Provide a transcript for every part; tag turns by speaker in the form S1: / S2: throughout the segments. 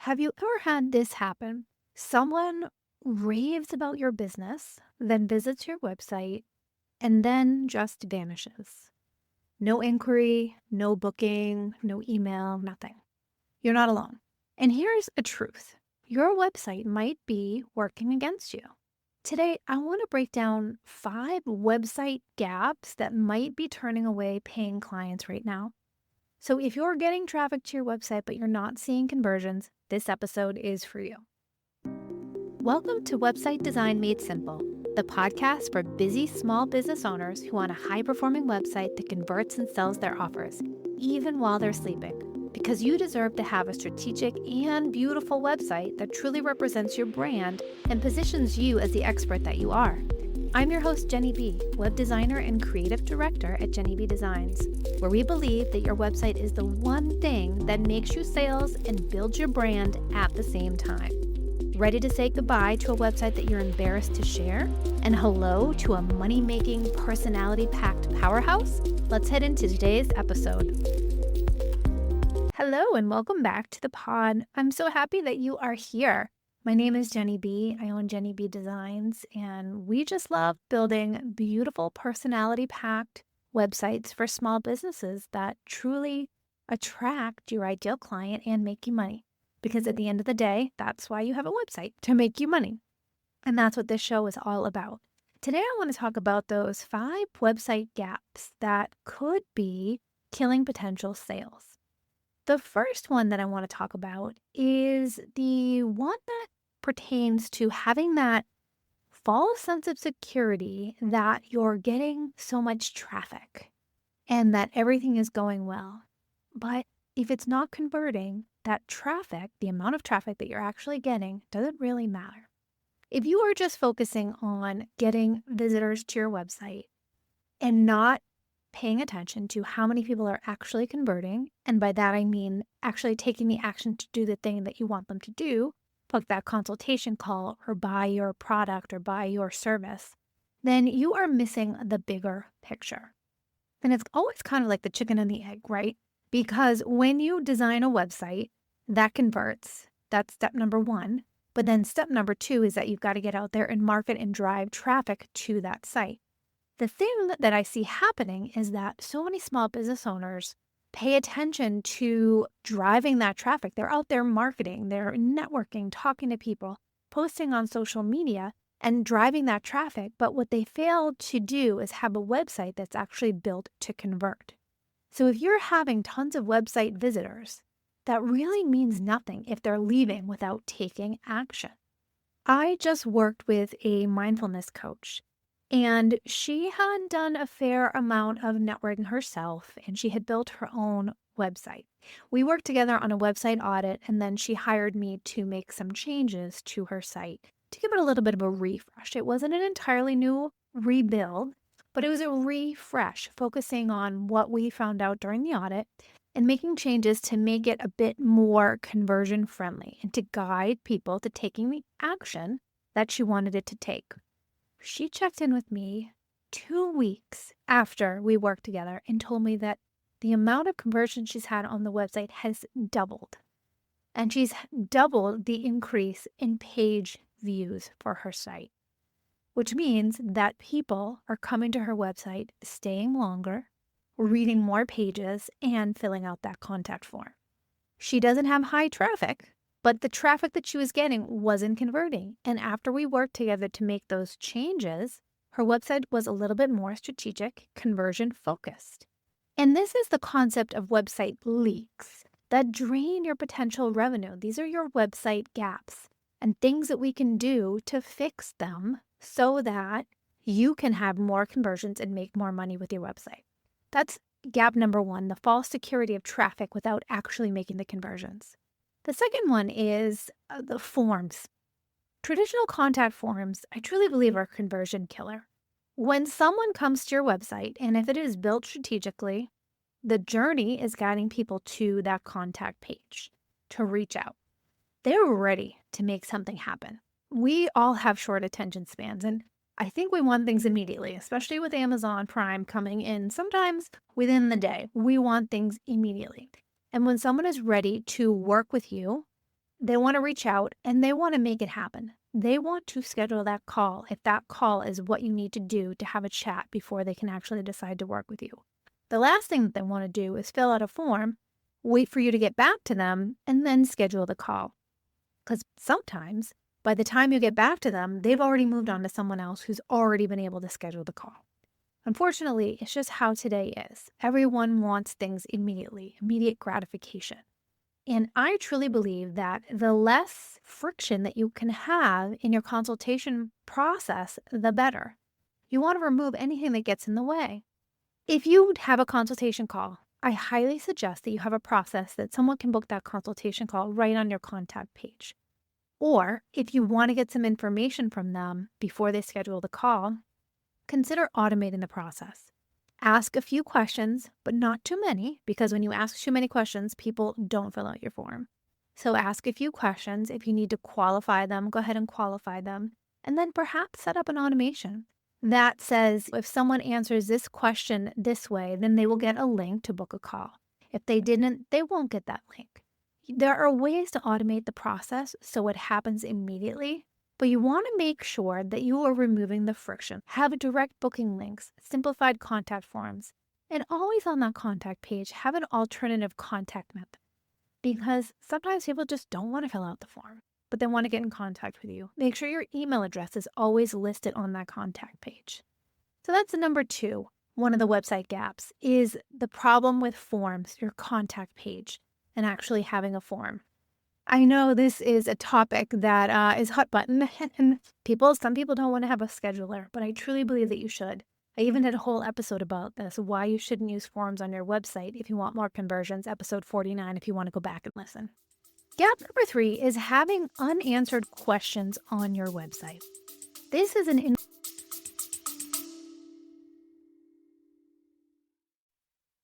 S1: Have you ever had this happen? Someone raves about your business, then visits your website, and then just vanishes. No inquiry, no booking, no email, nothing. You're not alone. And here's a truth. Your website might be working against you. Today, I want to break down 5 website gaps that might be turning away paying clients right now. So if you're getting traffic to your website but you're not seeing conversions, this episode is for you. Welcome to Website Design Made Simple, the podcast for busy small business owners who want a high-performing website that converts and sells their offers, even while they're sleeping. Because you deserve to have a strategic and beautiful website that truly represents your brand and positions you as the expert that you are. I'm your host, Jenny B, web designer and creative director at Jenny B Designs, where we believe that your website is the one thing that makes you sales and builds your brand at the same time. Ready to say goodbye to a website that you're embarrassed to share? And hello to a money-making, personality-packed powerhouse? Let's head into today's episode. Hello and welcome back to the pod. I'm so happy that you are here. My name is Jenny B. I own Jenny B Designs, and we just love building beautiful personality-packed websites for small businesses that truly attract your ideal client and make you money. Because at the end of the day, that's why you have a website, to make you money. And that's what this show is all about. Today, I want to talk about those 5 website gaps that could be killing potential sales. The first one that I want to talk about is the one that pertains to having that false sense of security that you're getting so much traffic and that everything is going well. But if it's not converting, that traffic, the amount of traffic that you're actually getting, doesn't really matter. If you are just focusing on getting visitors to your website and not paying attention to how many people are actually converting, and by that I mean actually taking the action to do the thing that you want them to do, book that consultation call or buy your product or buy your service, then you are missing the bigger picture. And it's always kind of like the chicken and the egg, right? Because when you design a website that converts, that's step number 1. But then step number 2 is that you've got to get out there and market and drive traffic to that site. The thing that I see happening is that so many small business owners pay attention to driving that traffic. They're out there marketing, they're networking, talking to people, posting on social media, and driving that traffic. But what they fail to do is have a website that's actually built to convert. So if you're having tons of website visitors, that really means nothing if they're leaving without taking action. I just worked with a mindfulness coach, and she had done a fair amount of networking herself, and she had built her own website. We worked together on a website audit, and then she hired me to make some changes to her site to give it a little bit of a refresh. It wasn't an entirely new rebuild, but it was a refresh, focusing on what we found out during the audit and making changes to make it a bit more conversion friendly and to guide people to taking the action that she wanted it to take. She checked in with me 2 weeks after we worked together and told me that the amount of conversion she's had on the website has doubled. And she's doubled the increase in page views for her site, which means that people are coming to her website, staying longer, reading more pages, and filling out that contact form. She doesn't have high traffic, but the traffic that she was getting wasn't converting. And after we worked together to make those changes, her website was a little bit more strategic, conversion focused. And this is the concept of website leaks that drain your potential revenue. These are your website gaps and things that we can do to fix them so that you can have more conversions and make more money with your website. That's gap number 1, the false security of traffic without actually making the conversions. The second one is the forms. Traditional contact forms, I truly believe, are a conversion killer. When someone comes to your website, and if it is built strategically, the journey is guiding people to that contact page to reach out. They're ready to make something happen. We all have short attention spans, and I think we want things immediately, especially with Amazon Prime coming in sometimes within the day. We want things immediately. And when someone is ready to work with you, They want to reach out and they want to make it happen. They want to schedule that call if that call is what you need to do to have a chat before they can actually decide to work with you. The last thing that they want to do is fill out a form, wait for you to get back to them, and then schedule the call. Because sometimes by the time you get back to them, they've already moved on to someone else who's already been able to schedule the call. Unfortunately, it's just how today is. Everyone wants things immediately, immediate gratification. And I truly believe that the less friction that you can have in your consultation process, the better. You want to remove anything that gets in the way. If you have a consultation call, I highly suggest that you have a process that someone can book that consultation call right on your contact page. Or if you want to get some information from them before they schedule the call, consider automating the process. Ask a few questions, but not too many, because when you ask too many questions, people don't fill out your form. So ask a few questions. If you need to qualify them, go ahead and qualify them. And then perhaps set up an automation that says if someone answers this question this way, then they will get a link to book a call. If they didn't, they won't get that link. There are ways to automate the process so it happens immediately. But you want to make sure that you are removing the friction. Have direct booking links, simplified contact forms, and always on that contact page, have an alternative contact method. Because sometimes people just don't want to fill out the form, but they want to get in contact with you. Make sure your email address is always listed on that contact page. So that's number 2. One of the website gaps is the problem with forms, your contact page, and actually having a form. I know this is a topic that is hot button, and some people don't want to have a scheduler, but I truly believe that you should. I even did a whole episode about this, why you shouldn't use forms on your website if you want more conversions, episode 49, if you want to go back and listen. Gap number 3 is having unanswered questions on your website. This is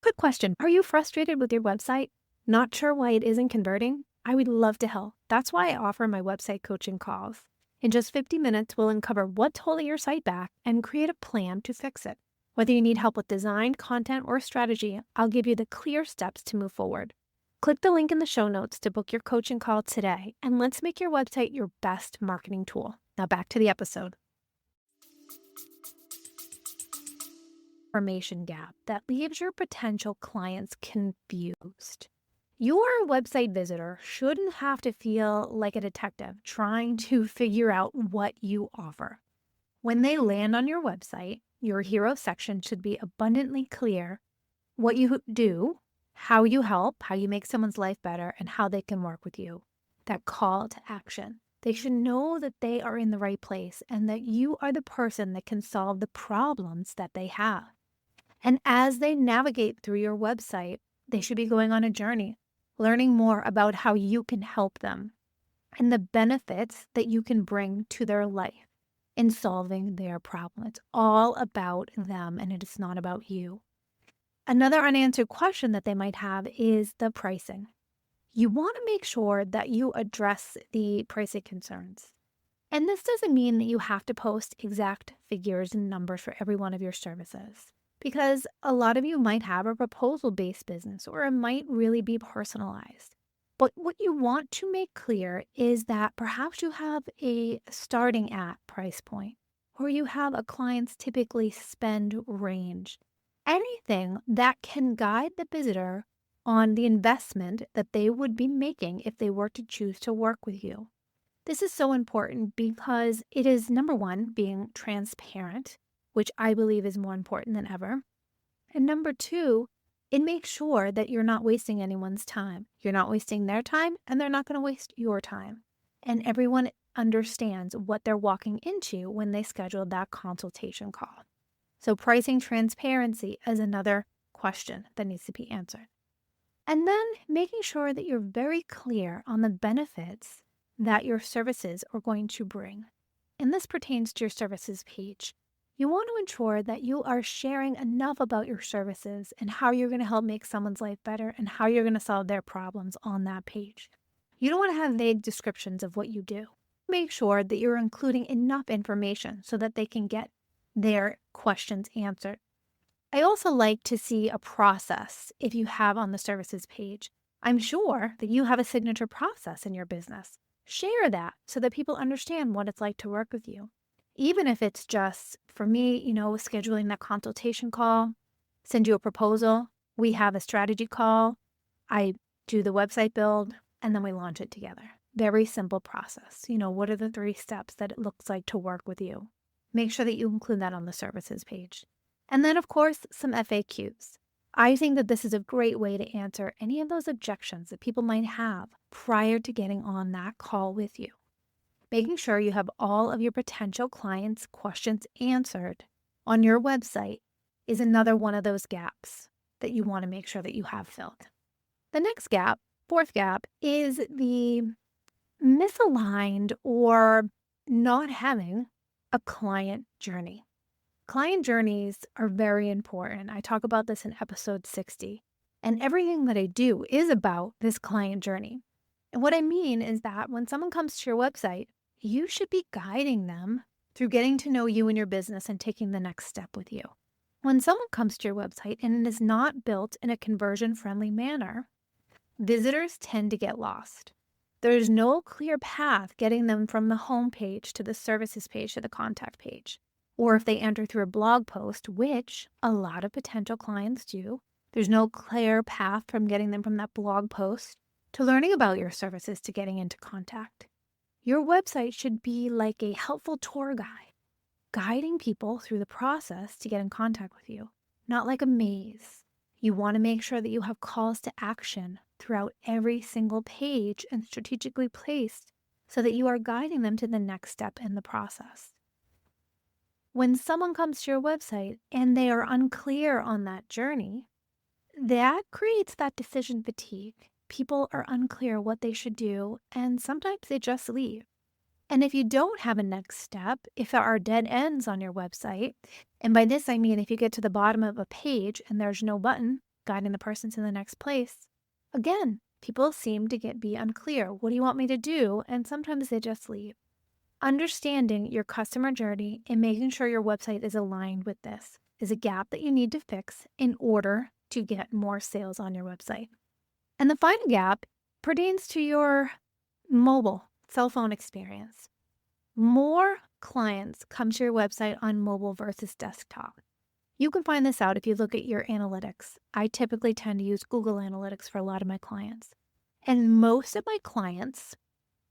S1: quick question. Are you frustrated with your website? Not sure why it isn't converting? I would love to help. That's why I offer my website coaching calls. In just 50 minutes, we'll uncover what's holding your site back and create a plan to fix it. Whether you need help with design, content, or strategy, I'll give you the clear steps to move forward. Click the link in the show notes to book your coaching call today, and let's make your website your best marketing tool. Now back to the episode. Information gap that leaves your potential clients confused. Your website visitor shouldn't have to feel like a detective trying to figure out what you offer. When they land on your website, your hero section should be abundantly clear what you do, how you help, how you make someone's life better, and how they can work with you. That call to action. They should know that they are in the right place and that you are the person that can solve the problems that they have. And as they navigate through your website, they should be going on a journey, learning more about how you can help them and the benefits that you can bring to their life in solving their problem. It's all about them and it is not about you. Another unanswered question that they might have is the pricing. You want to make sure that you address the pricing concerns. And this doesn't mean that you have to post exact figures and numbers for every one of your services, because a lot of you might have a proposal-based business or it might really be personalized. But what you want to make clear is that perhaps you have a starting at price point, or you have a client's typically spend range. Anything that can guide the visitor on the investment that they would be making if they were to choose to work with you. This is so important because it is, number 1, being transparent, which I believe is more important than ever. And number 2, it makes sure that you're not wasting anyone's time. You're not wasting their time, and they're not going to waste your time. And everyone understands what they're walking into when they schedule that consultation call. So pricing transparency is another question that needs to be answered. And then making sure that you're very clear on the benefits that your services are going to bring. And this pertains to your services page. You want to ensure that you are sharing enough about your services and how you're going to help make someone's life better and how you're going to solve their problems on that page. You don't want to have vague descriptions of what you do. Make sure that you're including enough information so that they can get their questions answered. I also like to see a process if you have on the services page. I'm sure that you have a signature process in your business. Share that so that people understand what it's like to work with you. Even if it's just, for me, scheduling that consultation call, send you a proposal, we have a strategy call, I do the website build, and then we launch it together. Very simple process. What are the 3 steps that it looks like to work with you? Make sure that you include that on the services page. And then, of course, some FAQs. I think that this is a great way to answer any of those objections that people might have prior to getting on that call with you. Making sure you have all of your potential clients' questions answered on your website is another one of those gaps that you want to make sure that you have filled. The next gap, fourth gap, is the misaligned or not having a client journey. Client journeys are very important. I talk about this in episode 60, and everything that I do is about this client journey. And what I mean is that when someone comes to your website, you should be guiding them through getting to know you and your business and taking the next step with you. When someone comes to your website and it is not built in a conversion-friendly manner, visitors tend to get lost. There is no clear path getting them from the home page to the services page to the contact page. Or if they enter through a blog post, which a lot of potential clients do, there's no clear path from getting them from that blog post to learning about your services to getting into contact. Your website should be like a helpful tour guide, guiding people through the process to get in contact with you, not like a maze. You want to make sure that you have calls to action throughout every single page and strategically placed so that you are guiding them to the next step in the process. When someone comes to your website and they are unclear on that journey, that creates that decision fatigue. People are unclear what they should do, and sometimes they just leave. And if you don't have a next step, if there are dead ends on your website, and by this I mean if you get to the bottom of a page and there's no button guiding the person to the next place, again, people seem to be unclear. What do you want me to do? And sometimes they just leave. Understanding your customer journey and making sure your website is aligned with this is a gap that you need to fix in order to get more sales on your website. And the final gap pertains to your mobile cell phone experience. More clients come to your website on mobile versus desktop. You can find this out if you look at your analytics. I typically tend to use Google Analytics for a lot of my clients. And most of my clients,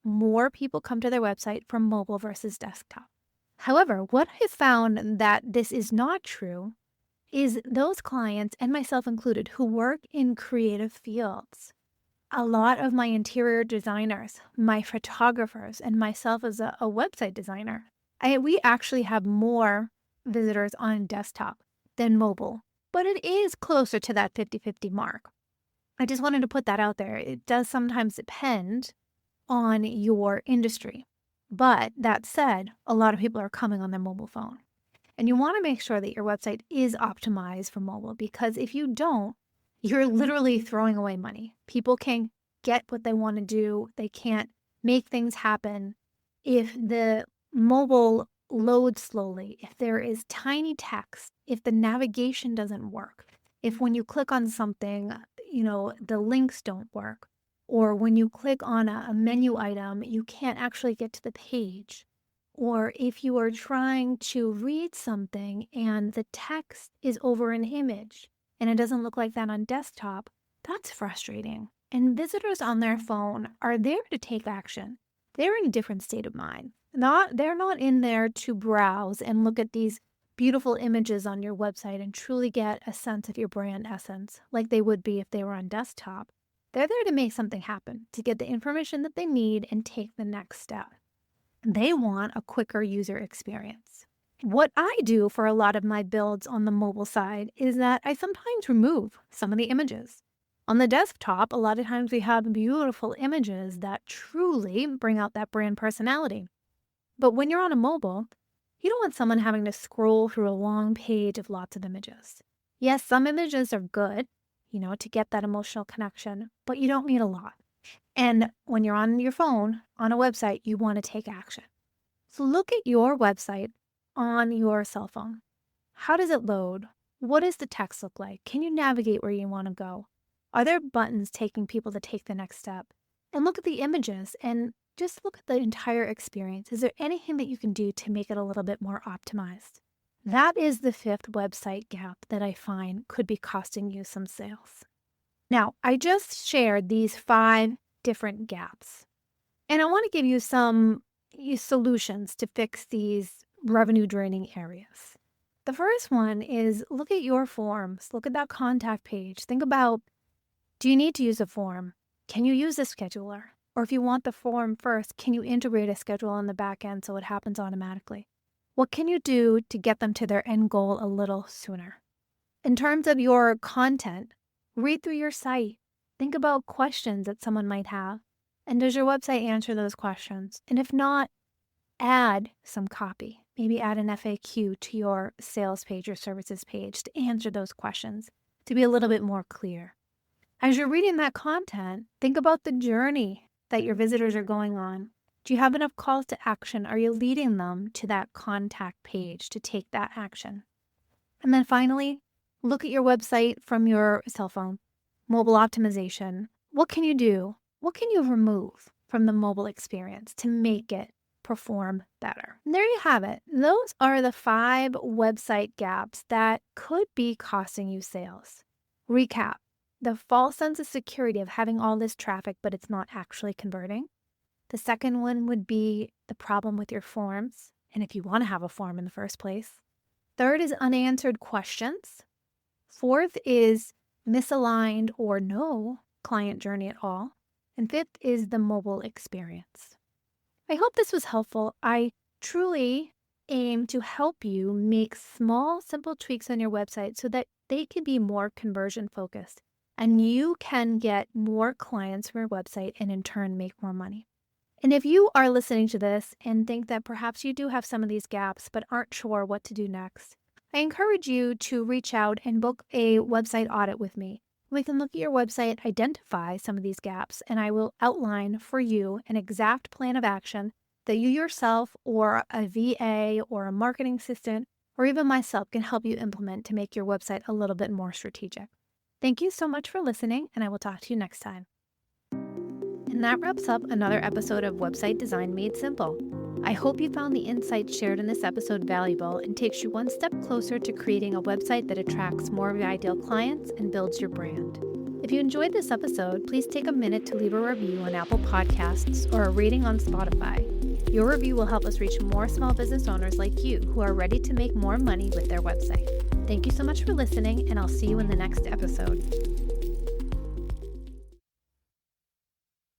S1: more people come to their website from mobile versus desktop. However, what I found that this is not true is those clients, and myself included, who work in creative fields. A lot of my interior designers, my photographers, and myself as a website designer, we actually have more visitors on desktop than mobile, but it is closer to that 50-50 mark. I just wanted to put that out there. It does sometimes depend on your industry. But that said, a lot of people are coming on their mobile phone. And you want to make sure that your website is optimized for mobile, because if you don't, you're literally throwing away money. People can get what they want to do. They can't make things happen. If the mobile loads slowly, if there is tiny text, if the navigation doesn't work, if when you click on something, the links don't work, or when you click on a menu item, you can't actually get to the page. Or if you are trying to read something and the text is over an image and it doesn't look like that on desktop, that's frustrating. And visitors on their phone are there to take action. They're in a different state of mind. They're not in there to browse and look at these beautiful images on your website and truly get a sense of your brand essence like they would be if they were on desktop. They're there to make something happen, to get the information that they need and take the next step. They want a quicker user experience. What I do for a lot of my builds on the mobile side is that I sometimes remove some of the images. On the desktop, a lot of times we have beautiful images that truly bring out that brand personality. But when you're on a mobile, you don't want someone having to scroll through a long page of lots of images. Yes, some images are good, to get that emotional connection, but you don't need a lot. And when you're on your phone, on a website, you want to take action. So look at your website on your cell phone. How does it load? What does the text look like? Can you navigate where you want to go? Are there buttons taking people to take the next step? And look at the images and just look at the entire experience. Is there anything that you can do to make it a little bit more optimized? That is the fifth website gap that I find could be costing you some sales. Now, I just shared these 5 different gaps, and I want to give you some solutions to fix these revenue draining areas. The first one is look at your forms, look at that contact page. Think about, do you need to use a form? Can you use a scheduler? Or if you want the form first, can you integrate a schedule on the back end so it happens automatically? What can you do to get them to their end goal a little sooner? In terms of your content, read through your site. Think about questions that someone might have. And does your website answer those questions? And if not, add some copy. Maybe add an FAQ to your sales page or services page to answer those questions, to be a little bit more clear. As you're reading that content, think about the journey that your visitors are going on. Do you have enough calls to action? Are you leading them to that contact page to take that action? And then finally, look at your website from your cell phone. Mobile optimization. What can you do? What can you remove from the mobile experience to make it perform better? And there you have it. Those are the 5 website gaps that could be costing you sales. Recap. The false sense of security of having all this traffic, but it's not actually converting. The second one would be the problem with your forms, and if you want to have a form in the first place. Third is unanswered questions. Fourth is misaligned or no client journey at all. And fifth is the mobile experience. I hope this was helpful. I truly aim to help you make small, simple tweaks on your website so that they can be more conversion focused and you can get more clients from your website and in turn make more money. And if you are listening to this and think that perhaps you do have some of these gaps but aren't sure what to do next, I encourage you to reach out and book a website audit with me. We can look at your website, identify some of these gaps, and I will outline for you an exact plan of action that you yourself or a VA or a marketing assistant or even myself can help you implement to make your website a little bit more strategic. Thank you so much for listening, and I will talk to you next time. And that wraps up another episode of Website Design Made Simple. I hope you found the insights shared in this episode valuable and takes you one step closer to creating a website that attracts more of your ideal clients and builds your brand. If you enjoyed this episode, please take a minute to leave a review on Apple Podcasts or a rating on Spotify. Your review will help us reach more small business owners like you who are ready to make more money with their website. Thank you so much for listening, and I'll see you in the next episode.